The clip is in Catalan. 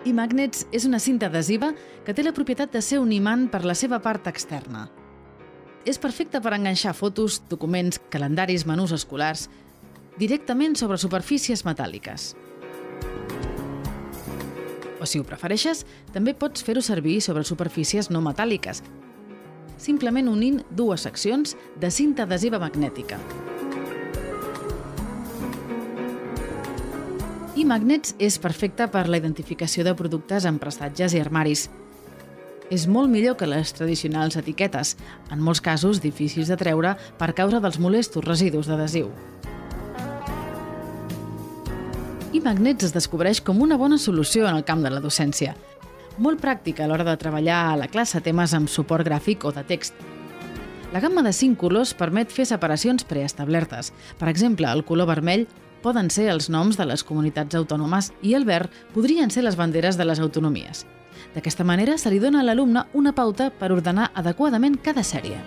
iMagnets és una cinta adhesiva que té la propietat de ser un imant per la seva part externa. És perfecta per enganxar fotos, documents, calendaris, menús escolars, directament sobre superfícies metàl·liques. O si ho prefereixes, també pots fer-ho servir sobre superfícies no metàl·liques, simplement unint dues seccions de cinta adhesiva magnètica. iMagnets és perfecta per la identificació de productes en prestatges i armaris. És molt millor que les tradicionals etiquetes, en molts casos difícils de treure per causa dels molestos residus d'adhesiu. iMagnets es descobreix com una bona solució en el camp de la docència, molt pràctica a l'hora de treballar a la classe temes amb suport gràfic o de text. La gamma de 5 colors permet fer separacions preestablertes. Per exemple, el color vermell poden ser els noms de les comunitats autònomes i el verd podrien ser les banderes de les autonomies. D'aquesta manera se li dona a l'alumne una pauta per ordenar adequadament cada sèrie.